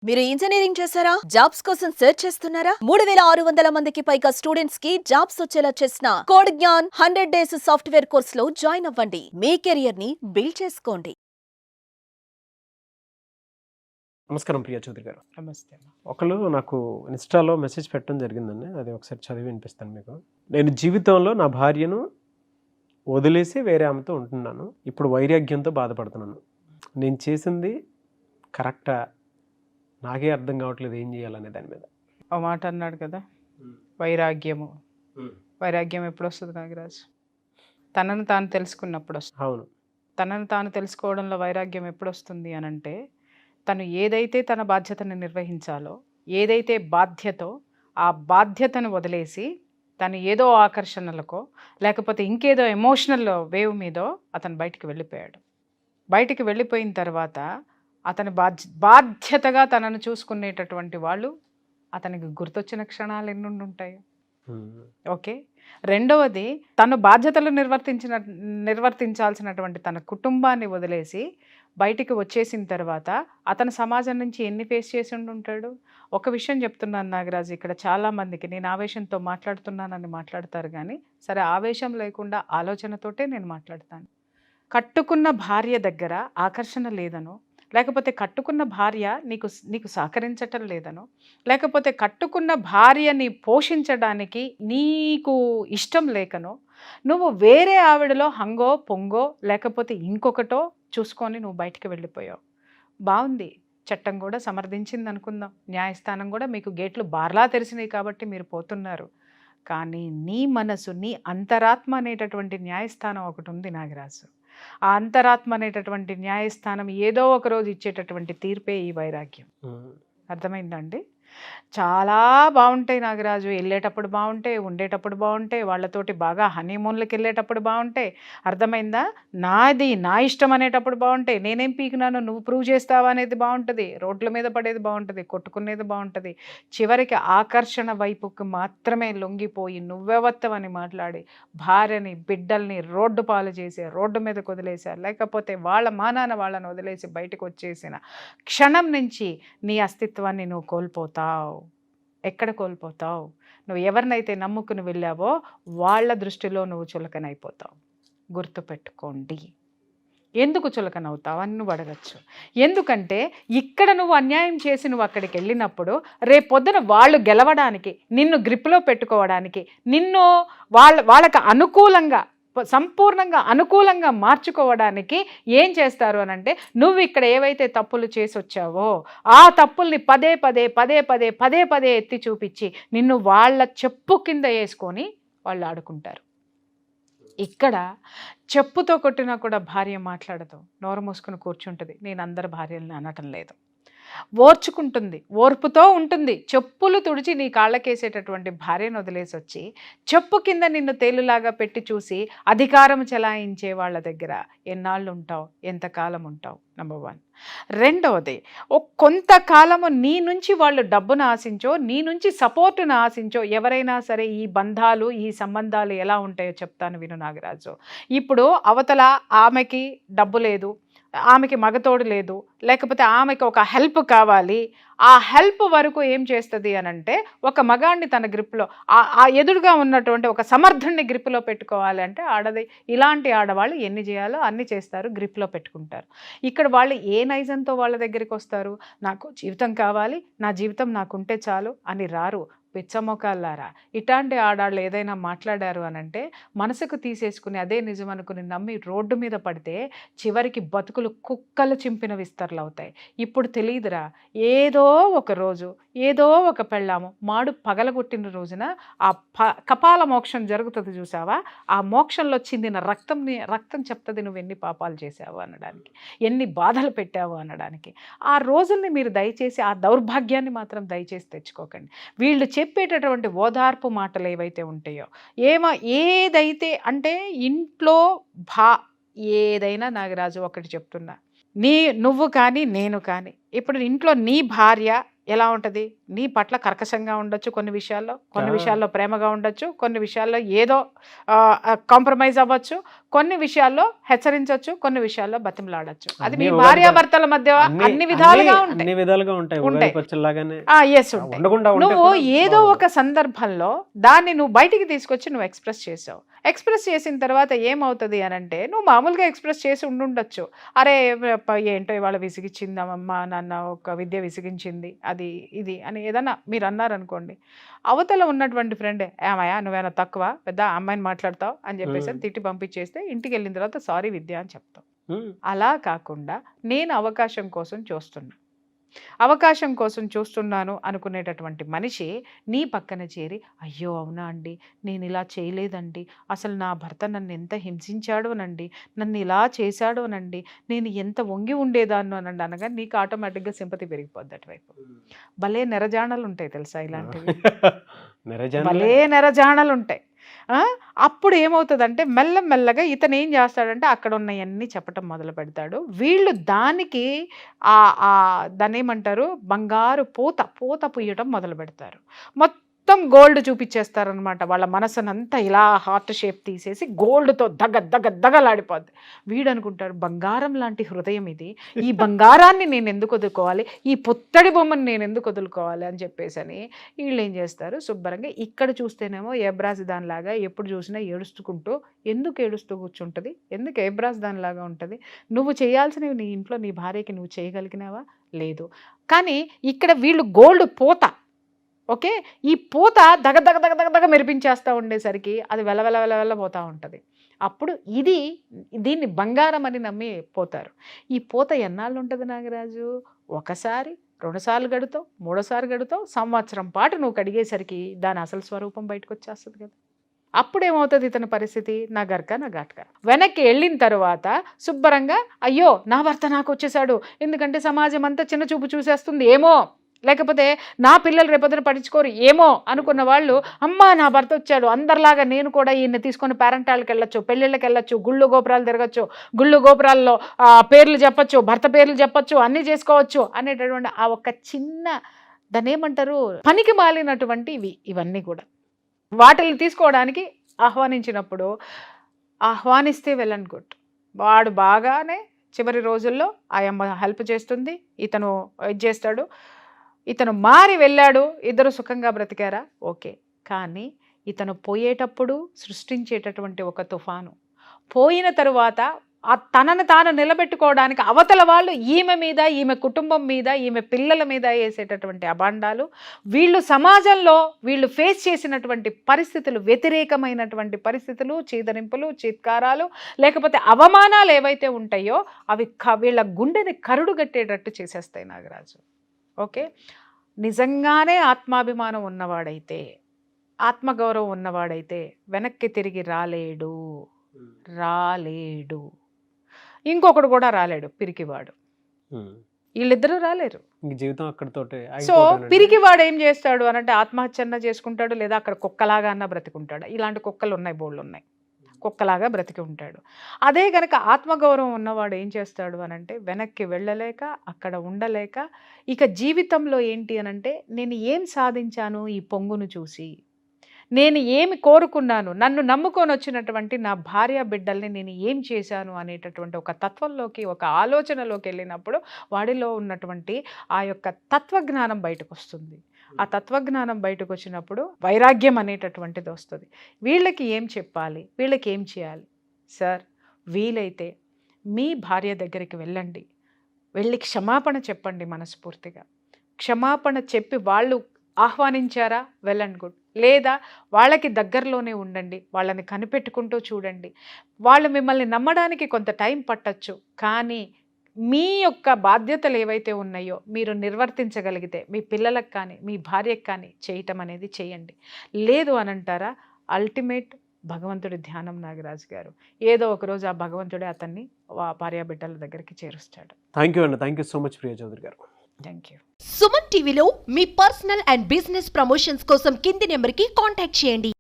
మీరు ఇంజనీరింగ్ చేశారా? జాబ్స్ కోసం సెర్చ్ చేస్తున్నారా? 3600 మందికి పైగా స్టూడెంట్స్ కి జాబ్స్ వచ్చేలా చేసిన code Gyan 100 days software course లో జాయిన్ అవ్వండి. మీ కెరియర్ ని బిల్డ్ చేసుకోండి. నమస్కారం ప్రియా చౌదరి గారు. నమస్తే. ఒకళ్ళు నాకు ఇన్స్టాలో మెసేజ్ పెట్టడం జరిగిందండి. అది ఒకసారి చదివి వినిపిస్తాను మీకు. నేను జీవితంలో నా భార్యను వదిలేసి వేరే ఆమెతో ఉంటున్నాను. ఇప్పుడు వైరాగ్యంతో బాధపడుతున్నాను. నేను చేసింది కరెక్టా? నాకే అర్థం కావట్లేదు ఏం చేయాలనే దాని మీద. ఆ మాట అన్నాడు కదా, వైరాగ్యము. వైరాగ్యం ఎప్పుడు వస్తుంది నాగరాజు? తనను తాను తెలుసుకున్నప్పుడు వస్తుంది. అవును. తనను తాను తెలుసుకోవడంలో వైరాగ్యం ఎప్పుడు వస్తుంది అని అంటే, తను ఏదైతే తన బాధ్యతను నిర్వహించాలో, ఏదైతే బాధ్యతో ఆ బాధ్యతను వదిలేసి తను ఏదో ఆకర్షణలకో లేకపోతే ఇంకేదో ఎమోషనల్ వేవ్ మీదో అతను బయటికి వెళ్ళిపోయాడు. బయటికి వెళ్ళిపోయిన తర్వాత అతని బాధ్యతగా తనను చూసుకునేటటువంటి వాళ్ళు అతనికి గుర్తొచ్చిన క్షణాలు ఎన్నుండి ఉంటాయి. ఓకే. రెండవది, తను బాధ్యతలు నిర్వర్తించాల్సినటువంటి తన కుటుంబాన్ని వదిలేసి బయటికి వచ్చేసిన తర్వాత అతను సమాజం నుంచి ఎన్ని ఫేస్ చేసి ఉంటాడు. ఒక విషయం చెప్తున్నాను నాగరాజు, ఇక్కడ చాలామందికి నేను ఆవేశంతో మాట్లాడుతున్నానని మాట్లాడతారు, కానీ సరే ఆవేశం లేకుండా ఆలోచనతోటే నేను మాట్లాడతాను. కట్టుకున్న భార్య దగ్గర ఆకర్షణ లేదనో, లేకపోతే కట్టుకున్న భార్య నీకు సహకరించటం లేదనో, లేకపోతే కట్టుకున్న భార్యని పోషించడానికి నీకు ఇష్టం లేకనో, నువ్వు వేరే ఆవిడలో హంగో పొంగో లేకపోతే ఇంకొకటో చూసుకొని నువ్వు బయటికి వెళ్ళిపోయావు. బాగుంది, చట్టం కూడా సమర్థించింది అనుకుందాం, న్యాయస్థానం కూడా మీకు గేట్లు బార్లా తెరిచినాయి కాబట్టి మీరు పోతున్నారు. కానీ నీ మనసు, నీ అంతరాత్మ అనేటటువంటి న్యాయస్థానం ఒకటి ఉంది నాగరాజు. ఆ అంతరాత్మ అనేటటువంటి న్యాయస్థానం ఏదో ఒక రోజు ఇచ్చేటటువంటి తీర్పే ఈ వైరాగ్యం. అర్థమైందండి? చాలా బాగుంటాయి నాగరాజు, వెళ్ళేటప్పుడు బాగుంటాయి, ఉండేటప్పుడు బాగుంటాయి, వాళ్ళతోటి బాగా హనీమూన్లకు వెళ్ళేటప్పుడు బాగుంటాయి. అర్థమైందా? నాది నా ఇష్టం అనేటప్పుడు బాగుంటాయి, నేనేం పీకినాను నువ్వు ప్రూవ్ చేస్తావా అనేది బాగుంటుంది, రోడ్ల మీద పడేది బాగుంటుంది, కొట్టుకునేది బాగుంటుంది. చివరికి ఆకర్షణ వైపుకి మాత్రమే లొంగిపోయి నువ్వెవత్తవని మాట్లాడి భార్యని బిడ్డల్ని రోడ్డు పాలు చేసి రోడ్డు మీద వదిలేశారు, లేకపోతే వాళ్ళ మానాన వాళ్ళని వదిలేసి బయటకు వచ్చేసిన క్షణం నుంచి నీ అస్తిత్వాన్ని నువ్వు కోల్పోతావు. ఎక్కడ కోల్పోతావు? నువ్వు ఎవరినైతే నమ్ముకుని వెళ్ళావో వాళ్ళ దృష్టిలో నువ్వు చులకనైపోతావు. గుర్తుపెట్టుకోండి. ఎందుకు చులకనవుతావు అని నువ్వు అడగచ్చు. ఎందుకంటే ఇక్కడ నువ్వు అన్యాయం చేసి నువ్వు అక్కడికి వెళ్ళినప్పుడు రేపొద్దున వాళ్ళు గెలవడానికి, నిన్ను గ్రిప్లో పెట్టుకోవడానికి, నిన్ను వాళ్ళకి అనుకూలంగా, సంపూర్ణంగా అనుకూలంగా మార్చుకోవడానికి ఏం చేస్తారు అని అంటే, నువ్వు ఇక్కడ ఏవైతే తప్పులు చేసి వచ్చావో ఆ తప్పుల్ని పదే పదే పదే పదే పదే పదే ఎత్తి చూపించి నిన్ను వాళ్ళ చెప్పు కింద వేసుకొని వాళ్ళు ఆడుకుంటారు. ఇక్కడ చెప్పుతో కొట్టినా కూడా భార్య మాట్లాడదు, నోరు మూసుకుని కూర్చుంటుంది. నేను అందరి భార్యల్ని అనటం లేదు, ఓర్చుకుంటుంది, ఓర్పుతో ఉంటుంది. చెప్పులు తుడిచి నీ కాళ్ళకేసేటటువంటి భార్యను వదిలేసి వచ్చి చెప్పు కింద నిన్ను తేలులాగా పెట్టి చూసి అధికారం చెలాయించే వాళ్ళ దగ్గర ఎన్నాళ్ళు ఉంటావు, ఎంతకాలం ఉంటావు? నెంబర్ 1. రెండవది, కొంతకాలము నీ నుంచి వాళ్ళు డబ్బును ఆశించో, నీ నుంచి సపోర్టును ఆశించో, ఎవరైనా సరే ఈ బంధాలు, ఈ సంబంధాలు ఎలా ఉంటాయో చెప్తాను విను నాగరాజు. ఇప్పుడు అవతల ఆమెకి డబ్బు లేదు, ఆమెకి మగతోడు లేదు, లేకపోతే ఆమెకి ఒక హెల్ప్ కావాలి. ఆ హెల్ప్ వరకు ఏం చేస్తుంది అని అంటే, ఒక మగాడిని తన గ్రిప్లో, ఆ ఎదురుగా ఉన్నటువంటి ఒక సమర్థుడిని గ్రిప్లో పెట్టుకోవాలి అంటే ఆడది. ఇలాంటి ఆడవాళ్ళు ఎన్ని చేయాలో అన్ని చేస్తారు, గ్రిప్లో పెట్టుకుంటారు. ఇక్కడ వాళ్ళు ఏ నైజంతో వాళ్ళ దగ్గరికి వస్తారు? నాకు జీవితం కావాలి, నా జీవితం నాకుంటే చాలు అని రారు. పిచ్చమొకాలారా, ఇట్లాంటి ఆడాళ్ళు ఏదైనా మాట్లాడారు అని అంటే మనసుకు తీసేసుకుని అదే నిజం అనుకుని నమ్మి రోడ్డు మీద పడితే చివరికి బతుకులు కుక్కలు చింపిన విస్తరలు అవుతాయి. ఇప్పుడు తెలియదురా, ఏదో ఒక రోజు ఏదో ఒక పెళ్ళాము మాడు పగలగొట్టిన రోజున ఆ కపాల మోక్షం జరుగుతుంది చూసావా, ఆ మోక్షంలో చిందిన రక్తం చెప్తుంది నువ్వు ఎన్ని పాపాలు చేసావు అనడానికి, ఎన్ని బాధలు పెట్టావు అనడానికి. ఆ రోజుల్ని మీరు దయచేసి, ఆ దౌర్భాగ్యాన్ని మాత్రం దయచేసి తెచ్చుకోకండి. వీళ్ళు చెప్పేటటువంటి ఓదార్పు మాటలు ఏవైతే ఉంటాయో, ఏదైతే అంటే ఇంట్లో ఏదైనా నాగరాజు ఒకటి చెప్తున్నా, నువ్వు కానీ నేను కానీ ఇప్పుడు ఇంట్లో నీ భార్య ఎలా ఉంటుంది, నీ పట్ల కర్కశంగా ఉండొచ్చు కొన్ని విషయాల్లో, కొన్ని ఆ. విషయాల్లో ప్రేమగా ఉండొచ్చు, కొన్ని విషయాల్లో ఏదో కాంప్రమైజ్ అవ్వచ్చు, కొన్ని విషయాల్లో హెచ్చరించవచ్చు, కొన్ని విషయాల్లో బతిమలాడచ్చు. అది మీ అన్నీ ఉగాది భార్యాభర్తల మధ్య అన్ని విధాలుగా ఉంటాయి. అన్ని విధాలుగా ఉంటాయి. ఉగాది ఉంటాయి. పచ్చడిలాగానే ఎస్ ఉంటాయి. ఉండకుండా ఉంటే నువ్వు కూడా ఏదో బాగోదు. ఒక సందర్భంలో దాన్ని నువ్వు బయటికి తీసుకొచ్చి నువ్వు ఎక్స్ప్రెస్ చేసావు. ఎక్స్ప్రెస్ చేసిన తర్వాత ఏమవుతుంది అని అంటే, నువ్వు మామూలుగా ఎక్స్ప్రెస్ చేసి ఉండుండొచ్చు. అరే ఏంటో ఇవాళ విసిగించిందమ్మా నాన్న, ఒక విద్య విసిగించింది, అది ఇది అని ఏదన్నా మీరు అన్నారనుకోండి, అవతల ఉన్నటువంటి ఫ్రెండ్ ఏమయ్యా నువ్వేనా తక్కువ పెద్ద అమ్మాయిని మాట్లాడతావు అని చెప్పేసి తిట్టి పంపించేస్తే ఇంటికి వెళ్ళిన తర్వాత సారీ విద్య అని చెప్తావు. అలా కాకుండా నేను అవకాశం కోసం చూస్తున్నాను అనుకునేటటువంటి మనిషి నీ పక్కన చేరి, అయ్యో అవునా అండి, నేను ఇలా చేయలేదండి, అసలు నా భర్త నన్ను ఎంత హింసించాడోనండి, నన్ను ఇలా చేశాడోనండి, నేను ఎంత వంగి ఉండేదాన్ని అనండి అనగా నీకు ఆటోమేటిక్గా సింపతి పెరిగిపోద్ది అటువైపు. భలే నెరజాణలు ఉంటాయి తెలుసా ఇలాంటివి, భలే నెరజాణలు ఉంటాయి. అప్పుడు ఏమవుతుందంటే మెల్లమెల్లగా ఇతను ఏం చేస్తాడంటే అక్కడ ఉన్నవన్నీ చెప్పటం మొదలు పెడతాడు. వీళ్ళు దానికి దాన్ని ఏమంటారు, బంగారు పూత పూయటం మొదలు పెడతారు. మొత్తం గోల్డ్ చూపించేస్తారనమాట. వాళ్ళ మనసునంతా ఇలా హార్ట్ షేప్ తీసేసి గోల్డ్తో దగలాడిపోద్ది. వీడు అనుకుంటాడు బంగారం లాంటి హృదయం ఇది, ఈ బంగారాన్ని నేను ఎందుకు వదులుకోవాలి, ఈ పుత్తడి బొమ్మను నేను ఎందుకు వదులుకోవాలి అని చెప్పేసి వీళ్ళు ఏం చేస్తారు, శుభ్రంగా ఇక్కడ చూస్తేనేమో ఏబ్రాజ్ దానిలాగా ఎప్పుడు చూసినా ఏడుస్తుకుంటూ, ఎందుకు ఏడుస్తూ కూర్చుంటుంది, ఎందుకు ఏబ్రాజ్ దానిలాగా ఉంటుంది, నువ్వు చేయాల్సినవి నీ ఇంట్లో నీ భార్యకి నువ్వు చేయగలిగినావా, లేదు. కానీ ఇక్కడ వీళ్ళు గోల్డ్ పూత, ఓకే, ఈ పూత దగ మెరిపించేస్తూ ఉండేసరికి అది వెల పోతూ ఉంటుంది. అప్పుడు దీన్ని బంగారం అని నమ్మి పోతారు. ఈ పూత ఎన్నాళ్ళు ఉంటుంది నాగరాజు, ఒకసారి 2 సార్లు గడుతావు, 3 సార్లు గడుతావు, సంవత్సరం పాటు నువ్వు కడిగేసరికి దాని అసలు స్వరూపం బయటకు వచ్చేస్తుంది కదా. అప్పుడేమవుతుంది ఇతని పరిస్థితి, నా గర్క నా ఘాట్క. వెనక్కి వెళ్ళిన తర్వాత శుభ్రంగా అయ్యో నా భర్త నాకు వచ్చేసాడు, ఎందుకంటే సమాజం అంతా చిన్న చూపు చూసేస్తుంది ఏమో, లేకపోతే నా పిల్లలు రేపొద్దున పట్టించుకోరు ఏమో అనుకున్న వాళ్ళు, అమ్మా నా భర్త వచ్చాడు, అందరిలాగా నేను కూడా ఈయన తీసుకొని పేరెంటాళ్ళకి వెళ్ళొచ్చు, పెళ్ళిళ్ళకి వెళ్ళొచ్చు, గుళ్ళు గోపురాలు తిరగచ్చు, గుళ్ళు గోపురాల్లో పేర్లు చెప్పచ్చు, భర్త పేర్లు చెప్పచ్చు, అన్నీ చేసుకోవచ్చు అనేటటువంటి ఆ ఒక చిన్న దాన్ని ఏమంటారు పనికి మాలినటువంటి ఇవన్నీ కూడా వాటిని తీసుకోవడానికి ఆహ్వానించినప్పుడు, ఆహ్వానిస్తే వెళ్ళనుకోట్ వాడు బాగానే చివరి రోజుల్లో ఆ అమ్మ హెల్ప్ చేస్తుంది, ఇతను ఇది చేస్తాడు, ఇతను మారి వెళ్ళాడు, ఇద్దరు సుఖంగా బ్రతికారా, ఓకే. కానీ ఇతను పోయేటప్పుడు సృష్టించేటటువంటి ఒక తుఫాను, పోయిన తరువాత తనను తాను నిలబెట్టుకోవడానికి అవతల వాళ్ళు ఈమె మీద, ఈమె కుటుంబం మీద, ఈమె పిల్లల మీద వేసేటటువంటి అభాండాలు, వీళ్ళు సమాజంలో వీళ్ళు ఫేస్ చేసినటువంటి పరిస్థితులు, వ్యతిరేకమైనటువంటి పరిస్థితులు, చీదరింపులు, చీత్కారాలు, లేకపోతే అవమానాలు ఏవైతే ఉంటాయో అవి వీళ్ళ గుండెని కరుడుగట్టేటట్టు చేసేస్తాయి నాగరాజు. ఓకే, నిజంగానే ఆత్మాభిమానం ఉన్నవాడైతే, ఆత్మగౌరవం ఉన్నవాడైతే వెనక్కి తిరిగి రాలేడు. ఇంకొకడు కూడా రాలేడు, పిరికివాడు. వీళ్ళిద్దరూ రాలేరు, జీవితం అక్కడితోటే. సో పిరికివాడు ఏం చేస్తాడు అనంటే ఆత్మహత్యన్న చేసుకుంటాడు, లేదా అక్కడ కుక్కలాగా అన్న బ్రతికుంటాడు. ఇలాంటి కుక్కలు ఉన్నాయి, బోళ్ళు ఉన్నాయి, కుక్కలాగా బ్రతికి ఉంటాడు. అదే కనుక ఆత్మగౌరవం ఉన్నవాడు ఏం చేస్తాడు అనంటే వెనక్కి వెళ్ళలేక, అక్కడ ఉండలేక, ఇక జీవితంలో ఏంటి అనంటే నేను ఏం సాధించాను ఈ పొంగును చూసి, నేను ఏమి కోరుకున్నాను, నన్ను నమ్ముకొని వచ్చినటువంటి నా భార్య బిడ్డల్ని నేను ఏం చేశాను అనేటటువంటి ఒక తత్వంలోకి, ఒక ఆలోచనలోకి వెళ్ళినప్పుడు వాడిలో ఉన్నటువంటి ఆ యొక్క తత్వజ్ఞానం బయటకు వస్తుంది. ఆ తత్వజ్ఞానం బయటకు వచ్చినప్పుడు వైరాగ్యం అనేటటువంటిది వస్తుంది. వీళ్ళకి ఏం చెప్పాలి, వీళ్ళకి ఏం చేయాలి, సార్ వీలైతే మీ భార్య దగ్గరికి వెళ్ళండి, వెళ్ళి క్షమాపణ చెప్పండి మనస్ఫూర్తిగా. క్షమాపణ చెప్పి వాళ్ళు ఆహ్వానించారా వెళ్ళండి, గుడ్. లేదా వాళ్ళకి దగ్గరలోనే ఉండండి, వాళ్ళని కనిపెట్టుకుంటూ చూడండి. వాళ్ళు మిమ్మల్ని నమ్మడానికి కొంత టైం పట్టచ్చు, కానీ మీ యొక్క బాధ్యతలు ఏవైతే ఉన్నాయో మీరు నిర్వర్తించగలిగితే మీ పిల్లలకు కానీ మీ భార్యకు కానీ చేయటం అనేది చేయండి. లేదు అనంటారా, అల్టిమేట్ భగవంతుడి ధ్యానం నాగరాజు గారు. ఏదో ఒకరోజు ఆ భగవంతుడే అతన్ని భార్య బిడ్డల దగ్గరికి చేరుస్తాడు. థ్యాంక్ యూ అండి, thank you so much Priya Chowdary garu. Thank you. Suman టీవీలో మీ పర్సనల్ అండ్ బిజినెస్ ప్రమోషన్స్ కోసం కింది నెంబర్కి కాంటాక్ట్ చేయండి.